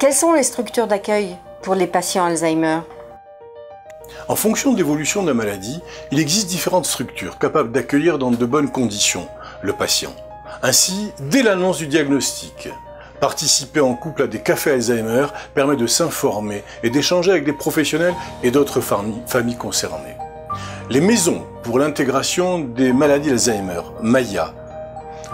Quelles sont les structures d'accueil pour les patients Alzheimer? En fonction de l'évolution de la maladie, il existe différentes structures capables d'accueillir dans de bonnes conditions le patient. Ainsi, dès l'annonce du diagnostic, participer en couple à des cafés Alzheimer permet de s'informer et d'échanger avec des professionnels et d'autres familles concernées. Les maisons pour l'intégration des maladies Alzheimer, MAIA,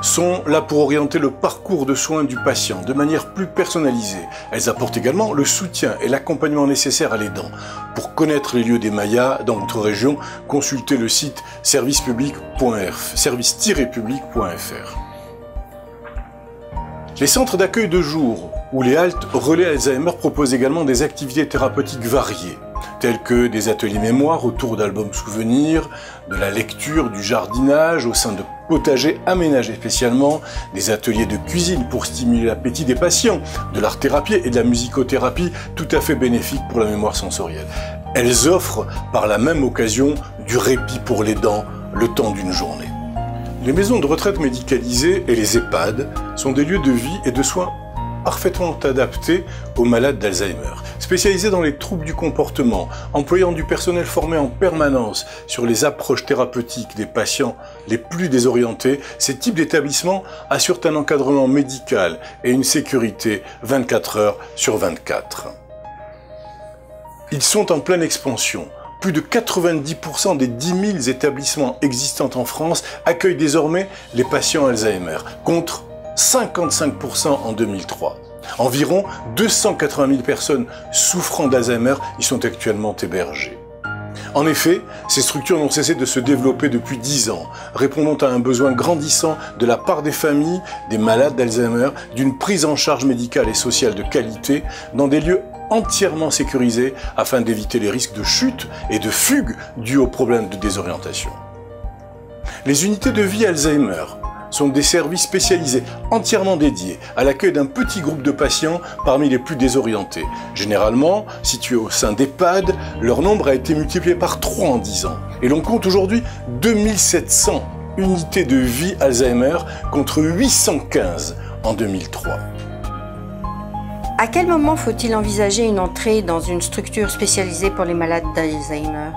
sont là pour orienter le parcours de soins du patient de manière plus personnalisée. Elles apportent également le soutien et l'accompagnement nécessaire à l'aidant. Pour connaître les lieux des MAIA dans votre région, consultez le site service-public.fr. Les centres d'accueil de jour ou les haltes relais Alzheimer proposent également des activités thérapeutiques variées, telles que des ateliers mémoire autour d'albums souvenirs, de la lecture, du jardinage au sein de potagers aménagés spécialement, des ateliers de cuisine pour stimuler l'appétit des patients, de l'art-thérapie et de la musicothérapie tout à fait bénéfiques pour la mémoire sensorielle. Elles offrent par la même occasion du répit pour les dents le temps d'une journée. Les maisons de retraite médicalisées et les EHPAD sont des lieux de vie et de soins parfaitement adaptés aux malades d'Alzheimer. Spécialisés dans les troubles du comportement, employant du personnel formé en permanence sur les approches thérapeutiques des patients les plus désorientés, ces types d'établissements assurent un encadrement médical et une sécurité 24 heures sur 24. Ils sont en pleine expansion. Plus de 90% des 10 000 établissements existants en France accueillent désormais les patients Alzheimer, contre 55% en 2003. Environ 280 000 personnes souffrant d'Alzheimer y sont actuellement hébergées. En effet, ces structures n'ont cessé de se développer depuis 10 ans, répondant à un besoin grandissant de la part des familles, des malades d'Alzheimer, d'une prise en charge médicale et sociale de qualité dans des lieux entièrement sécurisés afin d'éviter les risques de chute et de fugue dus aux problèmes de désorientation. Les unités de vie Alzheimer sont des services spécialisés entièrement dédiés à l'accueil d'un petit groupe de patients parmi les plus désorientés. Généralement, situés au sein d'EHPAD, leur nombre a été multiplié par 3 en 10 ans. Et l'on compte aujourd'hui 2700 unités de vie Alzheimer contre 815 en 2003. À quel moment faut-il envisager une entrée dans une structure spécialisée pour les malades d'Alzheimer?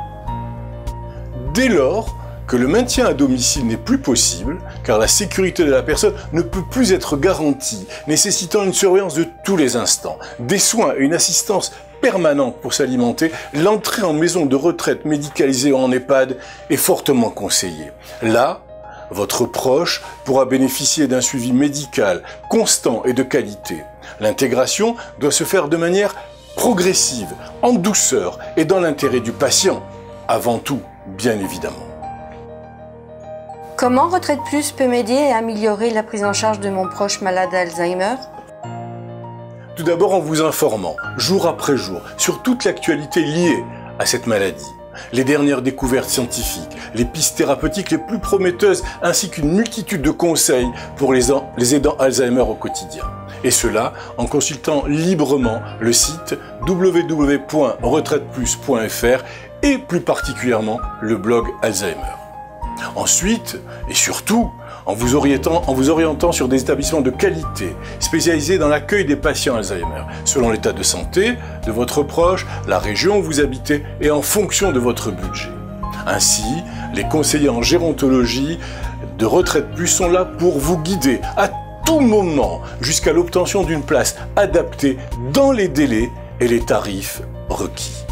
Dès lors que le maintien à domicile n'est plus possible, car la sécurité de la personne ne peut plus être garantie, nécessitant une surveillance de tous les instants, des soins et une assistance permanente pour s'alimenter, l'entrée en maison de retraite médicalisée ou en EHPAD est fortement conseillée. Là, votre proche pourra bénéficier d'un suivi médical constant et de qualité. L'intégration doit se faire de manière progressive, en douceur et dans l'intérêt du patient, avant tout, bien évidemment. Comment Retraite Plus peut m'aider à améliorer la prise en charge de mon proche malade d'Alzheimer? Tout d'abord en vous informant, jour après jour, sur toute l'actualité liée à cette maladie. Les dernières découvertes scientifiques, les pistes thérapeutiques les plus prometteuses, ainsi qu'une multitude de conseils pour les aidants Alzheimer au quotidien. Et cela en consultant librement le site www.retraiteplus.fr et plus particulièrement le blog Alzheimer. Ensuite, et surtout, en vous orientant sur des établissements de qualité, spécialisés dans l'accueil des patients Alzheimer, selon l'état de santé de votre proche, la région où vous habitez et en fonction de votre budget. Ainsi, les conseillers en gérontologie de Retraite Plus sont là pour vous guider à tout moment jusqu'à l'obtention d'une place adaptée dans les délais et les tarifs requis.